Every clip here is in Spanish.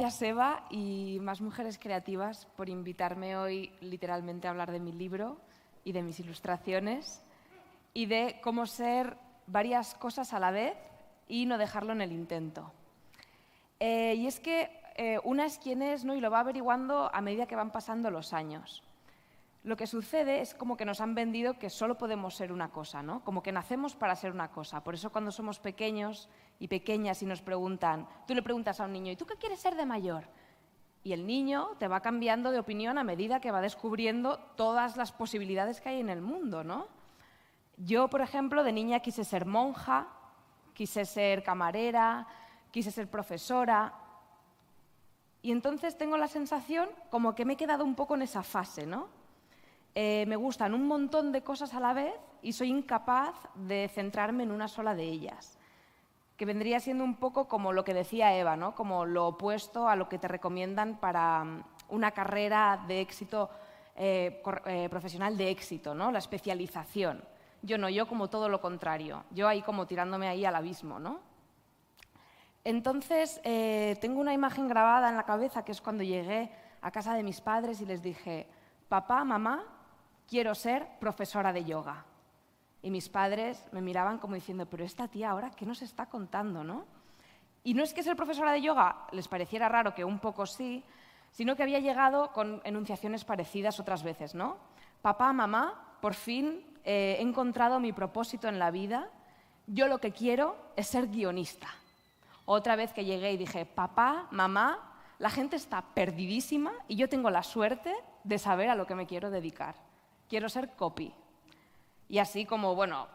Gracias, Eva, y Más Mujeres Creativas por invitarme hoy literalmente a hablar de mi libro y de mis ilustraciones y de cómo ser varias cosas a la vez y no dejarlo en el intento. Y es que una es quien es, ¿no? Y lo va averiguando a medida que van pasando los años. Lo que sucede es como que nos han vendido que solo podemos ser una cosa, ¿no? Como que nacemos para ser una cosa. Por eso cuando somos pequeños y pequeñas y nos preguntan, tú le preguntas a un niño, ¿y tú qué quieres ser de mayor? Y el niño te va cambiando de opinión a medida que va descubriendo todas las posibilidades que hay en el mundo, ¿no? Yo, por ejemplo, de niña quise ser monja, quise ser camarera, quise ser profesora. Y entonces tengo la sensación como que me he quedado un poco en esa fase, ¿no? Me gustan un montón de cosas a la vez y soy incapaz de centrarme en una sola de ellas, que vendría siendo un poco como lo que decía Eva, ¿no? Como lo opuesto a lo que te recomiendan para una carrera de éxito, profesional de éxito, ¿no? La especialización. Yo no, yo como todo lo contrario, yo ahí como tirándome ahí al abismo, ¿no? Entonces, tengo una imagen grabada en la cabeza que es cuando llegué a casa de mis padres y les dije, papá, mamá, quiero ser profesora de yoga. Y mis padres me miraban como diciendo, pero esta tía ahora, ¿qué nos está contando, no? Y no es que ser profesora de yoga les pareciera raro, que un poco sí, sino que había llegado con enunciaciones parecidas otras veces, ¿no? Papá, mamá, por fin he encontrado mi propósito en la vida, yo lo que quiero es ser guionista. Otra vez que llegué y dije, papá, mamá, la gente está perdidísima y yo tengo la suerte de saber a lo que me quiero dedicar. Quiero ser copy. Y así como, bueno,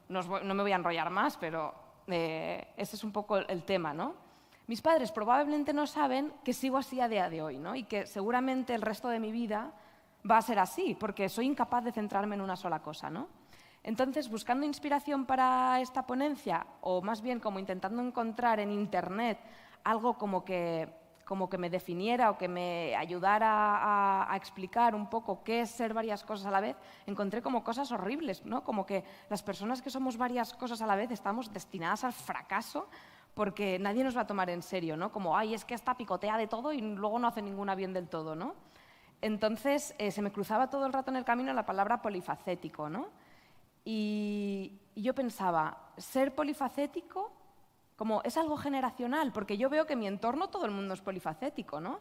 no me voy a enrollar más, pero ese es un poco el tema, ¿no? Mis padres probablemente no saben que sigo así a día de hoy, ¿no? Y que seguramente el resto de mi vida va a ser así, porque soy incapaz de centrarme en una sola cosa, ¿no? Entonces, buscando inspiración para esta ponencia, o más bien como intentando encontrar en Internet algo como que me definiera o que me ayudara a explicar un poco qué es ser varias cosas a la vez, encontré como cosas horribles, ¿no? Como que las personas que somos varias cosas a la vez estamos destinadas al fracaso porque nadie nos va a tomar en serio, ¿no? Como, ay, es que esta picotea de todo y luego no hace ninguna bien del todo, ¿no? Entonces, se me cruzaba todo el rato en el camino la palabra polifacético, ¿no? Y yo pensaba, ser polifacético como es algo generacional, porque yo veo que en mi entorno todo el mundo es polifacético, ¿no?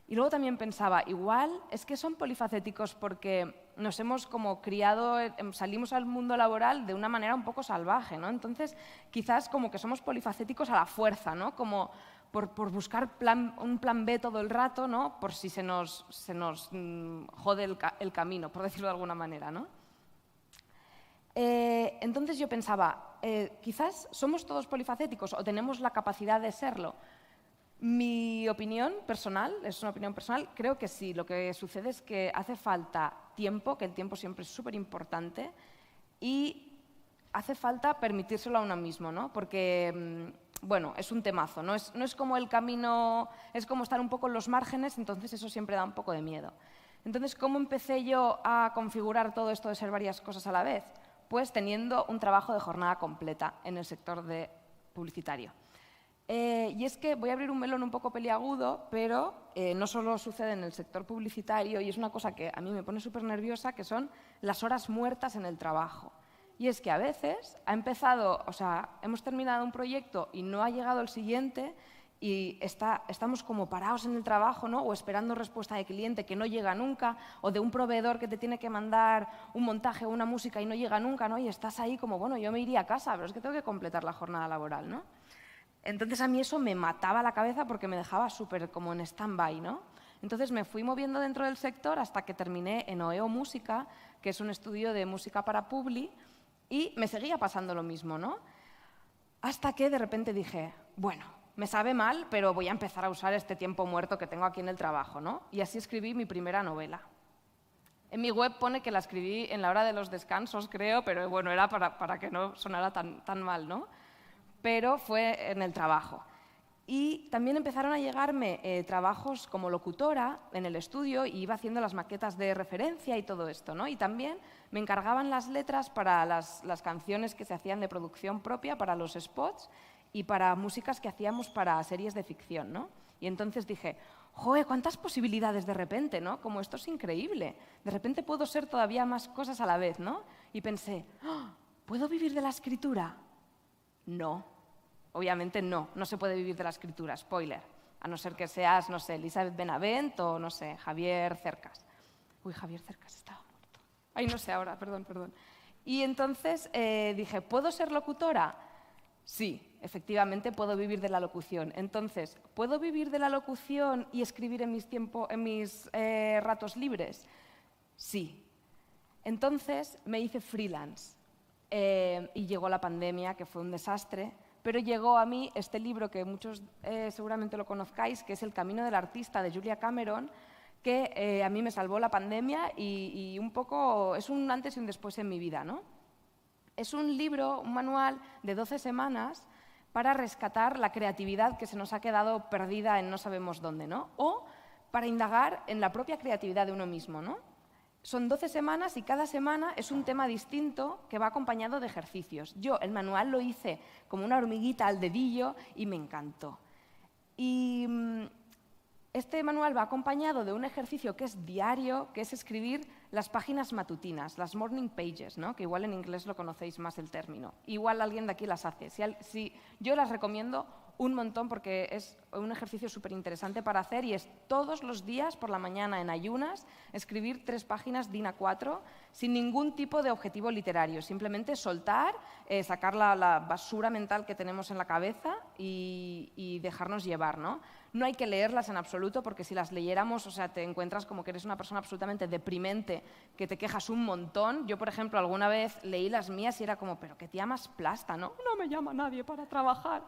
Y luego también pensaba, igual es que son polifacéticos porque nos hemos como criado, salimos al mundo laboral de una manera un poco salvaje, ¿no? Entonces, quizás como que somos polifacéticos a la fuerza, ¿no? Como por buscar un plan B todo el rato, ¿no? Por si se nos jode el camino, por decirlo de alguna manera, ¿no? Entonces yo pensaba, quizás somos todos polifacéticos o tenemos la capacidad de serlo. Mi opinión personal, es una opinión personal, creo que sí. Lo que sucede es que hace falta tiempo, que el tiempo siempre es súper importante, y hace falta permitírselo a uno mismo, ¿no? Porque, bueno, es un temazo, no es como el camino, es como estar un poco en los márgenes, entonces eso siempre da un poco de miedo. Entonces, ¿cómo empecé yo a configurar todo esto de ser varias cosas a la vez? Pues teniendo un trabajo de jornada completa en el sector publicitario. Y es que voy a abrir un melón un poco peliagudo, pero no solo sucede en el sector publicitario, y es una cosa que a mí me pone súper nerviosa, que son las horas muertas en el trabajo. Y es que a veces hemos terminado un proyecto y no ha llegado el siguiente, y estamos como parados en el trabajo, ¿no? O esperando respuesta de cliente que no llega nunca, o de un proveedor que te tiene que mandar un montaje o una música y no llega nunca, ¿no? Y estás ahí como, bueno, yo me iría a casa, pero es que tengo que completar la jornada laboral, ¿no? Entonces a mí eso me mataba la cabeza porque me dejaba súper como en stand-by, ¿no? Entonces me fui moviendo dentro del sector hasta que terminé en OEO Música, que es un estudio de música para Publi, y me seguía pasando lo mismo, ¿no? Hasta que de repente dije, bueno, me sabe mal, pero voy a empezar a usar este tiempo muerto que tengo aquí en el trabajo, ¿no? Y así escribí mi primera novela. En mi web pone que la escribí en la hora de los descansos, creo, pero bueno, era para que no sonara tan mal, ¿no? Pero fue en el trabajo. Y también empezaron a llegarme trabajos como locutora en el estudio, y iba haciendo las maquetas de referencia y todo esto, ¿no? Y también me encargaban las letras para las canciones que se hacían de producción propia, para los spots y para músicas que hacíamos para series de ficción, ¿no? Y entonces dije, ¡joder, cuántas posibilidades de repente, ¿no? Como esto es increíble. De repente puedo ser todavía más cosas a la vez, ¿no? Y pensé, ¡oh! ¿Puedo vivir de la escritura? No, obviamente no, no se puede vivir de la escritura, spoiler. A no ser que seas, no sé, Elizabeth Benavent o, no sé, Javier Cercas. Uy, Javier Cercas estaba muerto. Ay, no sé ahora, perdón. Y entonces dije, ¿puedo ser locutora? Sí, efectivamente puedo vivir de la locución. Entonces, ¿puedo vivir de la locución y escribir en mis ratos libres? Sí. Entonces me hice freelance y llegó la pandemia, que fue un desastre, pero llegó a mí este libro que muchos seguramente lo conozcáis, que es El camino del artista, de Julia Cameron, que a mí me salvó la pandemia y un poco es un antes y un después en mi vida, ¿no? Es un libro, un manual de 12 semanas para rescatar la creatividad que se nos ha quedado perdida en no sabemos dónde, ¿no? O para indagar en la propia creatividad de uno mismo, ¿no? Son 12 semanas y cada semana es un tema distinto que va acompañado de ejercicios. Yo el manual lo hice como una hormiguita al dedillo y me encantó. Y este manual va acompañado de un ejercicio que es diario, que es escribir las páginas matutinas, las morning pages, ¿no? Que igual en inglés lo conocéis más el término. Igual alguien de aquí las hace. Yo las recomiendo un montón porque es un ejercicio súper interesante para hacer y es todos los días por la mañana en ayunas escribir 3 páginas DIN A4 sin ningún tipo de objetivo literario, simplemente soltar, sacar la basura mental que tenemos en la cabeza y dejarnos llevar, ¿no? No hay que leerlas en absoluto porque si las leyéramos, o sea, te encuentras como que eres una persona absolutamente deprimente, que te quejas un montón. Yo, por ejemplo, alguna vez leí las mías y era como, pero qué tía más plasta, ¿no? No me llama nadie para trabajar,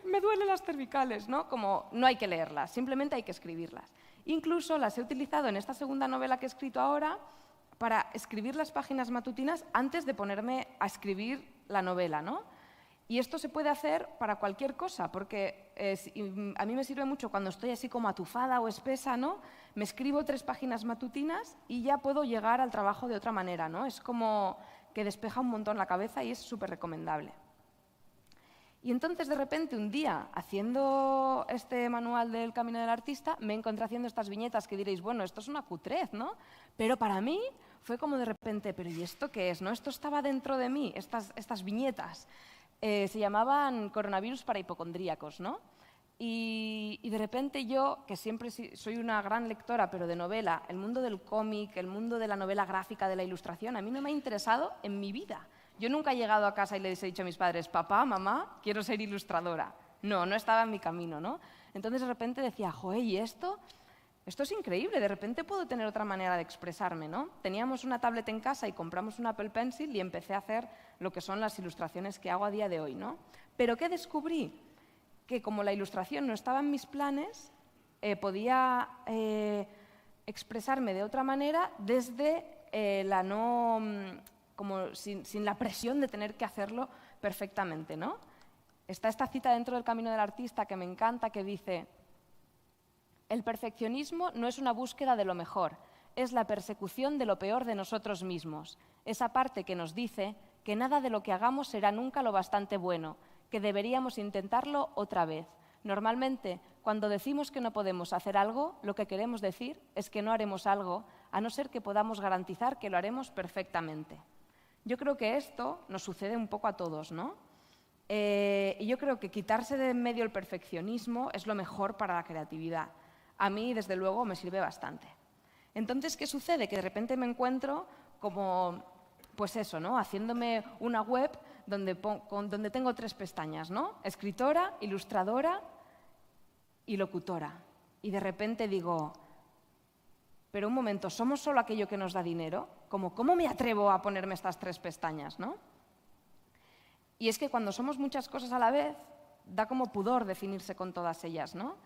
me duelen las cervicales, ¿no? Como no hay que leerlas, simplemente hay que escribirlas. Incluso las he utilizado en esta segunda novela que he escrito ahora para escribir las páginas matutinas antes de ponerme a escribir la novela, ¿no? Y esto se puede hacer para cualquier cosa, porque a mí me sirve mucho cuando estoy así como atufada o espesa, ¿no? Me escribo 3 páginas matutinas y ya puedo llegar al trabajo de otra manera, ¿no? Es como que despeja un montón la cabeza y es súper recomendable. Y entonces, de repente, un día, haciendo este manual del Camino del Artista, me encontré haciendo estas viñetas que diréis, bueno, esto es una cutrez, ¿no? Pero para mí fue como de repente, ¿pero y esto qué es? ¿No? Esto estaba dentro de mí, estas viñetas. Se llamaban Coronavirus para hipocondríacos, ¿no? Y de repente yo, que siempre soy una gran lectora, pero de novela, el mundo del cómic, el mundo de la novela gráfica, de la ilustración, a mí no me ha interesado en mi vida. Yo nunca he llegado a casa y les he dicho a mis padres, papá, mamá, quiero ser ilustradora. No, no estaba en mi camino, ¿no? Entonces de repente decía, joder, ¿y esto? Esto es increíble, de repente puedo tener otra manera de expresarme, ¿no? Teníamos una tablet en casa y compramos un Apple Pencil y empecé a hacer lo que son las ilustraciones que hago a día de hoy, ¿no? Pero ¿qué descubrí? Que como la ilustración no estaba en mis planes, podía expresarme de otra manera desde sin la presión de tener que hacerlo perfectamente, ¿no? Está esta cita dentro del Camino del Artista que me encanta, que dice: el perfeccionismo no es una búsqueda de lo mejor, es la persecución de lo peor de nosotros mismos, esa parte que nos dice que nada de lo que hagamos será nunca lo bastante bueno, que deberíamos intentarlo otra vez. Normalmente, cuando decimos que no podemos hacer algo, lo que queremos decir es que no haremos algo, a no ser que podamos garantizar que lo haremos perfectamente. Yo creo que esto nos sucede un poco a todos, ¿no? Y yo creo que quitarse de en medio el perfeccionismo es lo mejor para la creatividad. A mí, desde luego, me sirve bastante. Entonces, ¿qué sucede? Que de repente me encuentro como, pues eso, ¿no? Haciéndome una web donde tengo 3 pestañas, ¿no? Escritora, ilustradora y locutora. Y de repente digo, pero un momento, ¿somos solo aquello que nos da dinero? ¿Cómo me atrevo a ponerme estas 3 pestañas, ¿no? Y es que cuando somos muchas cosas a la vez, da como pudor definirse con todas ellas, ¿no?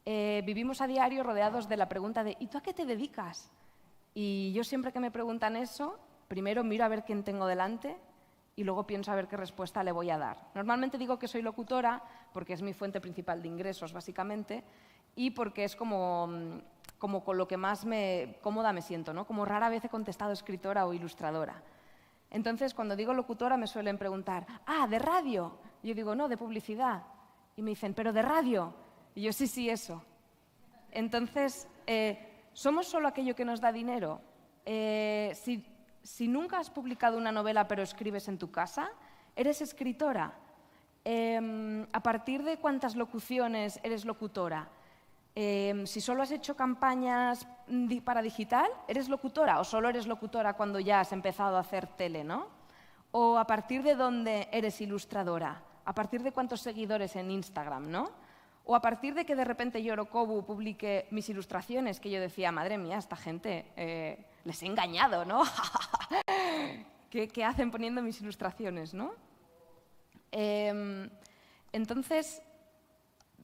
Vivimos a diario rodeados de la pregunta de ¿y tú a qué te dedicas? Y yo siempre que me preguntan eso, primero miro a ver quién tengo delante y luego pienso a ver qué respuesta le voy a dar. Normalmente digo que soy locutora porque es mi fuente principal de ingresos, básicamente, y porque es como con lo que más cómoda me siento, ¿no? Como rara vez he contestado escritora o ilustradora. Entonces, cuando digo locutora me suelen preguntar, ¿de radio? Y yo digo, no, de publicidad. Y me dicen, ¿pero de radio? Y yo, sí, sí, eso. Entonces, ¿somos solo aquello que nos da dinero? Si nunca has publicado una novela pero escribes en tu casa, ¿eres escritora? ¿A partir de cuántas locuciones eres locutora? Si solo has hecho campañas para digital, ¿eres locutora? ¿O solo eres locutora cuando ya has empezado a hacer tele, ¿no? ¿O a partir de dónde eres ilustradora? ¿A partir de cuántos seguidores en Instagram, ¿no? O a partir de que de repente Yorokobu publique mis ilustraciones, que yo decía, madre mía, esta gente les he engañado, ¿no? ¿Qué hacen poniendo mis ilustraciones, no? Entonces,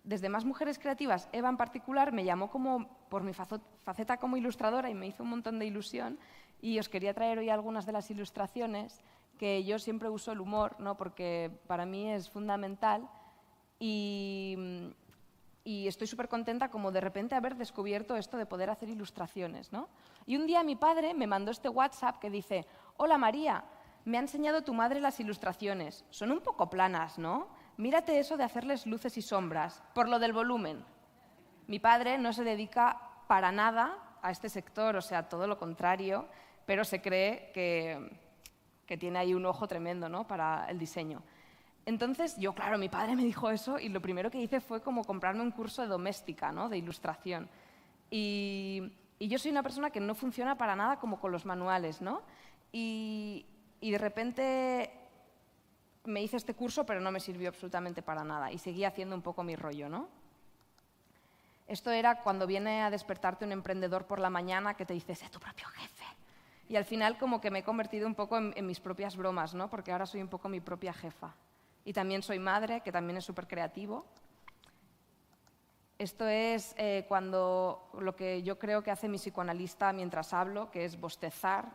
desde Más Mujeres Creativas, Eva en particular me llamó como por mi faceta como ilustradora y me hizo un montón de ilusión, y os quería traer hoy algunas de las ilustraciones que yo siempre uso el humor, ¿no? Porque para mí es fundamental, y estoy súper contenta como de repente haber descubierto esto de poder hacer ilustraciones, ¿no? Y un día mi padre me mandó este WhatsApp que dice: hola María, me ha enseñado tu madre las ilustraciones. Son un poco planas, ¿no? Mírate eso de hacerles luces y sombras, por lo del volumen. Mi padre no se dedica para nada a este sector, o sea, todo lo contrario, pero se cree que tiene ahí un ojo tremendo, ¿no? Para el diseño. Entonces, yo, claro, mi padre me dijo eso y lo primero que hice fue como comprarme un curso de doméstica, ¿no? De ilustración. Y yo soy una persona que no funciona para nada como con los manuales, ¿no? Y de repente me hice este curso, pero no me sirvió absolutamente para nada y seguí haciendo un poco mi rollo, ¿no? Esto era cuando viene a despertarte un emprendedor por la mañana que te dice, sé tu propio jefe. Y al final como que me he convertido un poco en mis propias bromas, ¿no? Porque ahora soy un poco mi propia jefa. Y también soy madre, que también es súper creativo. Esto es cuando lo que yo creo que hace mi psicoanalista mientras hablo, que es bostezar,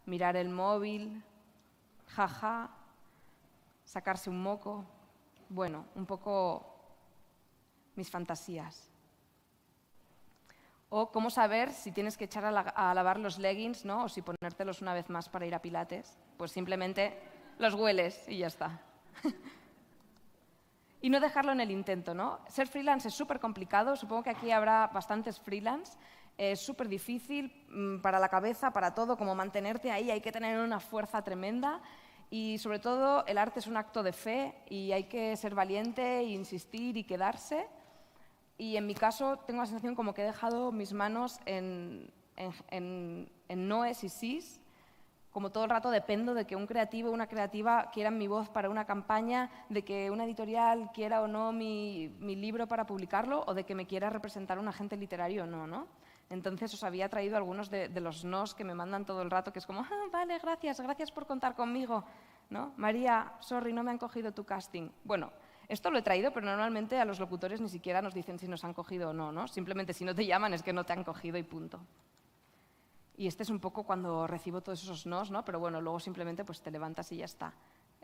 mirar el móvil, jaja, sacarse un moco. Bueno, un poco mis fantasías. O cómo saber si tienes que echar a lavar los leggings, ¿no? O si ponértelos una vez más para ir a pilates. Pues simplemente los hueles y ya está. Y no dejarlo en el intento, ¿no? Ser freelance es súper complicado, supongo que aquí habrá bastantes freelance. Es súper difícil para la cabeza, para todo, como mantenerte ahí, hay que tener una fuerza tremenda. Y sobre todo el arte es un acto de fe y hay que ser valiente, e insistir y quedarse. Y en mi caso tengo la sensación como que he dejado mis manos en noes y sís. Como todo el rato dependo de que un creativo o una creativa quieran mi voz para una campaña, de que una editorial quiera o no mi libro para publicarlo, o de que me quiera representar un agente literario o no, ¿no? Entonces os había traído algunos de los nos que me mandan todo el rato, que es como, vale, gracias por contar conmigo, ¿no? María, sorry, no me han cogido tu casting. Bueno, esto lo he traído, pero normalmente a los locutores ni siquiera nos dicen si nos han cogido o no, ¿no? Simplemente si no te llaman es que no te han cogido y punto. Y este es un poco cuando recibo todos esos nos, ¿no? Pero bueno, luego simplemente pues te levantas y ya está.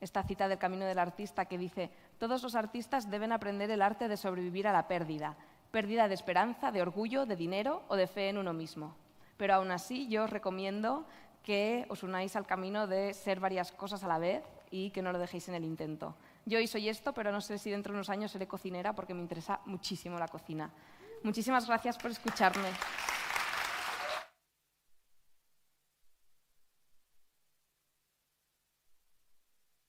Esta cita del Camino del Artista que dice: todos los artistas deben aprender el arte de sobrevivir a la pérdida. Pérdida de esperanza, de orgullo, de dinero o de fe en uno mismo. Pero aún así yo os recomiendo que os unáis al camino de ser varias cosas a la vez y que no lo dejéis en el intento. Yo hoy soy esto, pero no sé si dentro de unos años seré cocinera porque me interesa muchísimo la cocina. Muchísimas gracias por escucharme.